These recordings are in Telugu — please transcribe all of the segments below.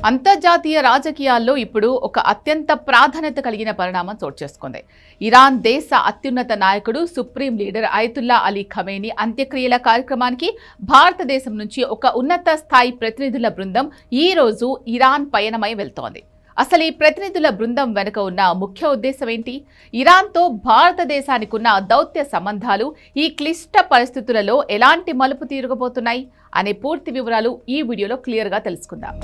అంతర్జాతీయ రాజకీయాల్లో ఇప్పుడు ఒక అత్యంత ప్రాధాన్యత కలిగిన పరిణామం చోటు చేసుకుంది. ఇరాన్ దేశ అత్యున్నత నాయకుడు supreme leader Ayatollah Ali Khamenei అంత్యక్రియల కార్యక్రమానికి భారతదేశం నుంచి ఒక ఉన్నత స్థాయి ప్రతినిధుల బృందం ఈ రోజు ఇరాన్ పయనమై వెళ్తోంది. అసలు ఈ ప్రతినిధుల బృందం వెనుక ఉన్న ముఖ్య ఉద్దేశం ఏంటి? ఇరాన్తో భారతదేశానికి ఉన్న దౌత్య సంబంధాలు ఈ క్లిష్ట పరిస్థితులలో ఎలాంటి మలుపు తిరగబోతున్నాయి అనే పూర్తి వివరాలు ఈ వీడియోలో క్లియర్గా తెలుసుకుందాం.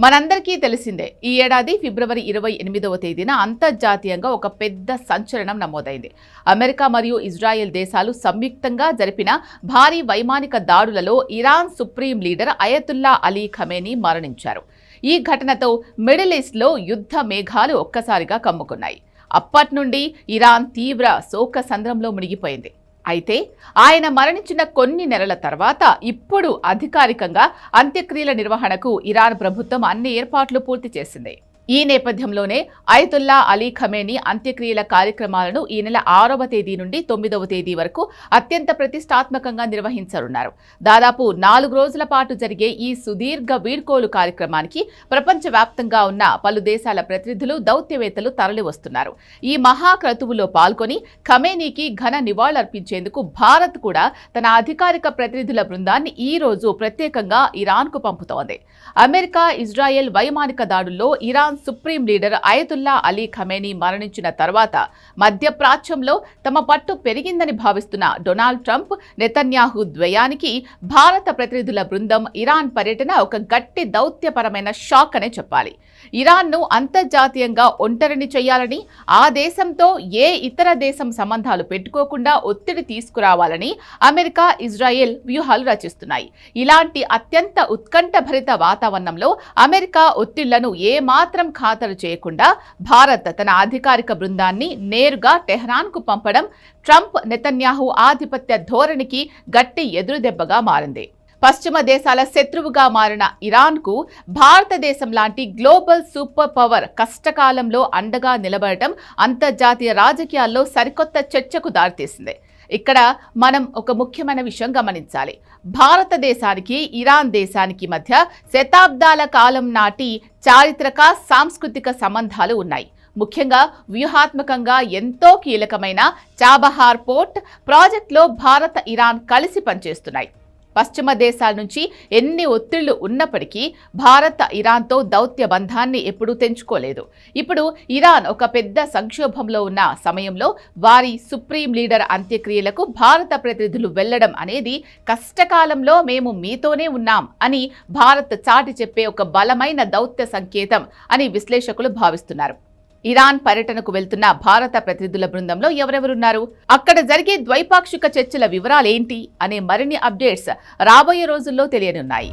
మనందరికీ తెలిసిందే, ఈ ఏడాది ఫిబ్రవరి 28వ తేదీన అంతర్జాతీయంగా ఒక పెద్ద సంచలనం నమోదైంది. అమెరికా మరియు ఇజ్రాయెల్ దేశాలు సంయుక్తంగా జరిపిన భారీ వైమానిక దాడులలో Iran supreme leader Ayatollah Ali Khamenei మరణించారు. ఈ ఘటనతో మిడిల్ ఈస్ట్లో యుద్ధ మేఘాలు ఒక్కసారిగా కమ్ముకున్నాయి. అప్పటి నుండి ఇరాన్ తీవ్ర శోక సంద్రంలో మునిగిపోయింది. అయితే ఆయన మరణించిన కొన్ని నెలల తర్వాత ఇప్పుడు అధికారికంగా అంత్యక్రియల నిర్వహణకు ఇరాన్ ప్రభుత్వం అన్ని ఏర్పాట్లు పూర్తి చేసింది. ఈ నేపథ్యంలోనే అయతుల్లా అలీ ఖమేనీ అంత్యక్రియల కార్యక్రమాలను ఈ నెల 6వ తేదీ నుండి 9వ తేదీ వరకు అత్యంత ప్రతిష్టాత్మకంగా నిర్వహించనున్నారు. దాదాపు 4 రోజుల పాటు జరిగే ఈ సుదీర్ఘ వీడ్కోలు కార్యక్రమానికి ప్రపంచవ్యాప్తంగా ఉన్న పలు దేశాల ప్రతినిధులు, దౌత్యవేత్తలు తరలివస్తున్నారు. ఈ మహాక్రతువులో పాల్గొని ఖమేనీకి ఘన నివాళులర్పించేందుకు భారత్ కూడా తన అధికారిక ప్రతినిధుల బృందాన్ని ఈ రోజు ప్రత్యేకంగా ఇరాన్కు పంపుతోంది. అమెరికా, ఇజ్రాయెల్ వైమానిక దాడుల్లో Iran supreme leader Ayatollah Ali Khamenei మరణించిన తర్వాత మధ్యప్రాచ్యంలో తమ పట్టు పెరిగిందని భావిస్తున్న డొనాల్డ్ ట్రంప్, నెతన్యాహు ద్వయానికి భారత ప్రతినిధుల బృందం ఇరాన్ పర్యటన ఒక గట్టి దౌత్యపరమైన షాక్ అనే చెప్పాలి. ఇరాన్ను అంతర్జాతీయంగా ఒంటరిని చేయాలని, ఆ దేశంతో ఏ ఇతర దేశం సంబంధాలు పెట్టుకోకుండా ఒత్తిడి తీసుకురావాలని అమెరికా, ఇజ్రాయెల్ వ్యూహాలు రచిస్తున్నాయి. ఇలాంటి అత్యంత ఉత్కంఠభరిత వాతావరణంలో అమెరికా ఒత్తిళ్లను ఏమాత్రం ఖాతరు చేయకుండా భారత్ తన అధికారిక బృందాన్ని నేరుగా టెహ్రాన్కు పంపడం ట్రంప్, నెతన్యాహు ఆధిపత్య ధోరణికి గట్టి ఎదురుదెబ్బగా మారింది. పశ్చిమ దేశాల శత్రువుగా మారిన ఇరాన్కు భారతదేశం లాంటి గ్లోబల్ సూపర్ పవర్ కష్టకాలంలో అండగా నిలబడటం అంతర్జాతీయ రాజకీయాల్లో సరికొత్త చర్చకు దారితీసింది. ఇక్కడ మనం ఒక ముఖ్యమైన విషయం గమనించాలి. భారతదేశానికి, ఇరాన్ దేశానికి మధ్య శతాబ్దాల కాలం నాటి చారిత్రక, సాంస్కృతిక సంబంధాలు ఉన్నాయి. ముఖ్యంగా వ్యూహాత్మకంగా ఎంతో కీలకమైన చాబహార్ పోర్ట్ ప్రాజెక్టులో భారత్, ఇరాన్ కలిసి పనిచేస్తున్నాయి. పశ్చిమ దేశాల నుంచి ఎన్ని ఒత్తిళ్లు ఉన్నప్పటికీ భారత్ ఇరాన్తో దౌత్య బంధాన్ని ఎప్పుడూ తెంచుకోలేదు. ఇప్పుడు ఇరాన్ ఒక పెద్ద సంక్షోభంలో ఉన్న సమయంలో వారి సుప్రీం లీడర్ అంత్యక్రియలకు భారత ప్రతినిధులు వెళ్లడం అనేది కష్టకాలంలో మేము మీతోనే ఉన్నాం అని భారత్ చాటి చెప్పే ఒక బలమైన దౌత్య సంకేతం అని విశ్లేషకులు భావిస్తున్నారు. ఇరాన్ పర్యటనకు వెళ్తున్న భారత ప్రతినిధుల బృందంలో ఎవరెవరున్నారు, అక్కడ జరిగే ద్వైపాక్షిక చర్చల వివరాలేంటి అనే మరిన్ని అప్డేట్స్ రాబోయే రోజుల్లో తెలియనున్నాయి.